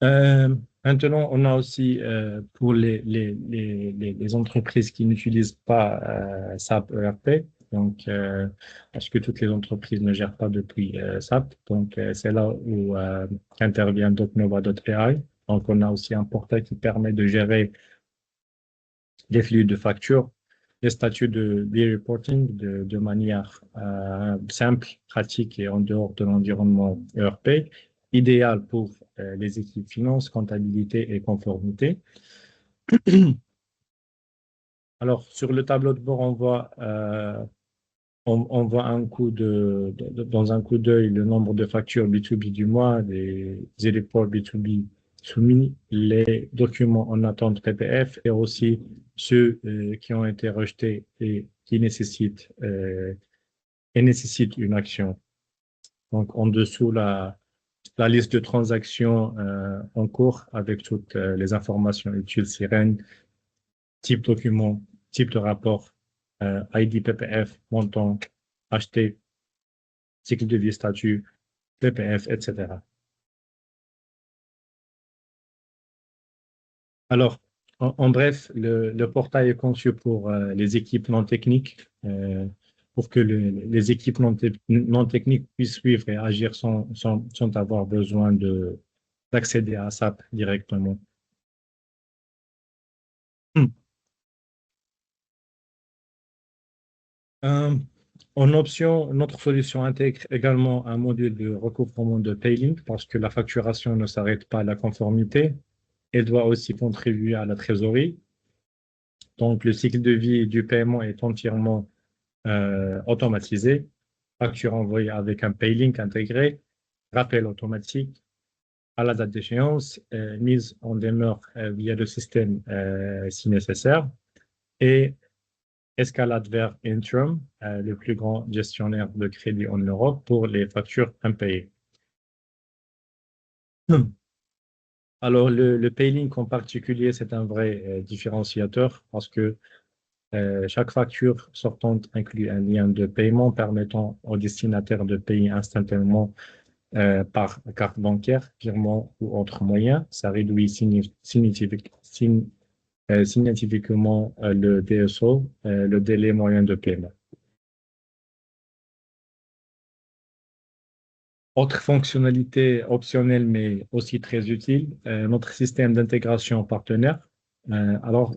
Maintenant, on a aussi pour les entreprises qui n'utilisent pas SAP ERP, donc parce que toutes les entreprises ne gèrent pas depuis SAP, donc c'est là où intervient DocNova.ai. Donc, on a aussi un portail qui permet de gérer les flux de factures, les statuts de e-reporting de manière simple, pratique et en dehors de l'environnement ERP, idéal pour les équipes finance, comptabilité et conformité. Alors, sur le tableau de bord, on voit dans un coup d'œil le nombre de factures B2B du mois, les reports B2B soumis, les documents en attente PPF et aussi ceux qui ont été rejetés et qui nécessitent une action. Donc, en dessous, la liste de transactions en cours avec toutes les informations utiles sirène, type document, type de rapport, ID PPF, montant, acheté, cycle de vie, statut, PPF, etc. Alors, en bref, le portail est conçu pour les équipes non techniques, pour que les équipes non techniques puissent suivre et agir sans avoir besoin d'accéder à SAP directement. Hmm. Euh, En option, notre solution intègre également un module de recouvrement de paying parce que la facturation ne s'arrête pas à la conformité. Elle doit aussi contribuer à la trésorerie. Donc, le cycle de vie du paiement est entièrement automatisé. Facture envoyée avec un paylink intégré, rappel automatique à la date d'échéance, mise en demeure via le système si nécessaire et escalade vers Intrum, le plus grand gestionnaire de crédit en Europe pour les factures impayées. Alors, le paylink en particulier, c'est un vrai différenciateur parce que chaque facture sortante inclut un lien de paiement permettant au destinataire de payer instantanément par carte bancaire, virement ou autre moyen. Ça réduit significativement le DSO, le délai moyen de paiement. Autre fonctionnalité optionnelle mais aussi très utile, notre système d'intégration partenaire. Lors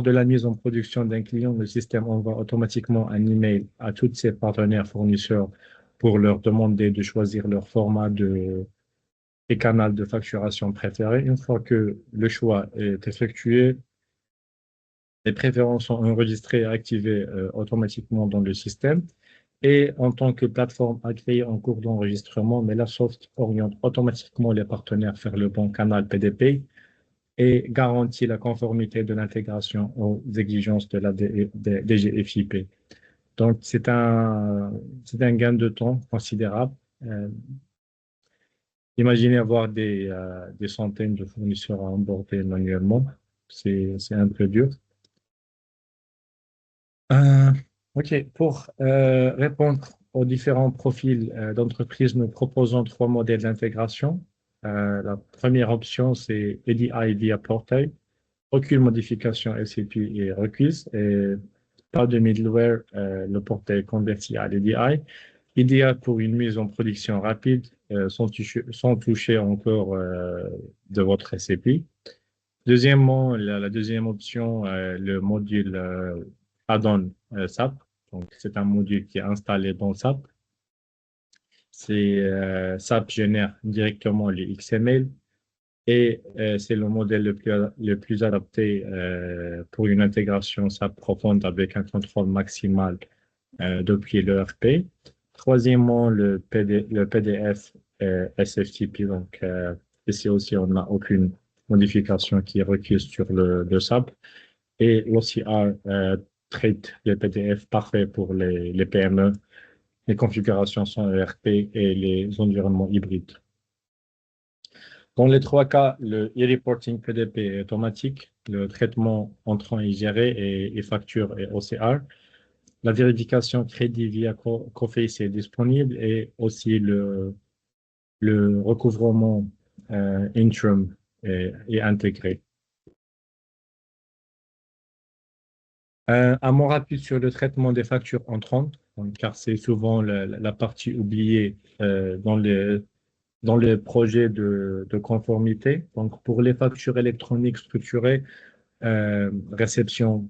de la mise en production d'un client, le système envoie automatiquement un email à tous ses partenaires fournisseurs pour leur demander de choisir leur format et canal de facturation préféré. Une fois que le choix est effectué, les préférences sont enregistrées et activées automatiquement dans le système. Et en tant que plateforme agréée en cours d'enregistrement, MelaSoft oriente automatiquement les partenaires vers le bon canal PDP et garantit la conformité de l'intégration aux exigences de la DGFiP. Donc, c'est un gain de temps considérable. Euh, Imaginez avoir des centaines de fournisseurs à onboarder manuellement. C'est un peu dur. Euh, OK. Pour répondre aux différents profils d'entreprise, nous proposons trois modèles d'intégration. La première option, c'est EDI via portail. Aucune modification SCP est requise et pas de middleware. Le portail est converti à l'EDI. Idéal pour une mise en production rapide sans toucher encore de votre SCP. Deuxièmement, la deuxième option, le module add-on SAP. Donc, c'est un module qui est installé dans SAP. SAP génère directement les XML et c'est le modèle le plus adapté pour une intégration SAP profonde avec un contrôle maximal depuis l'ERP. Troisièmement, le PDF SFTP. Donc, ici aussi, on n'a aucune modification qui est requise sur le SAP. Et l'OCR traite les PDF parfait pour les PME, les configurations sans ERP et les environnements hybrides. Dans les trois cas, le e-reporting PDP est automatique, le traitement entrant est géré et facture est OCR. La vérification crédit via Coface est disponible et aussi le recouvrement Intrum est intégré. Un mot rapide sur le traitement des factures entrantes, donc, car c'est souvent la partie oubliée dans les projets de conformité. Donc, pour les factures électroniques structurées, réception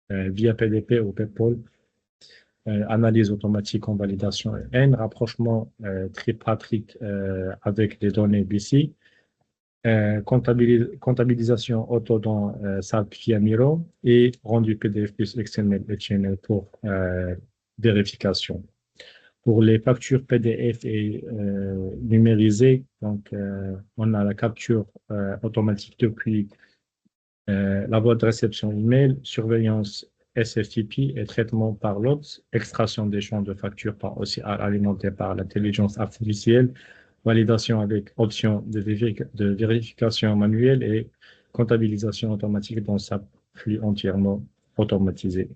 via PDP ou PayPal, analyse automatique en validation N, rapprochement tripartite avec les données BC, comptabilisation auto dans SAP via Miro et rendu PDF plus XML et HTML pour vérification. Pour les factures PDF et numérisées, donc on a la capture automatique depuis la boîte de réception email, surveillance SFTP et traitement par l'OPS, extraction des champs de facture par OCR alimenté par l'intelligence artificielle, validation avec option de vérification manuelle et comptabilisation automatique dans sa flux entièrement automatisé.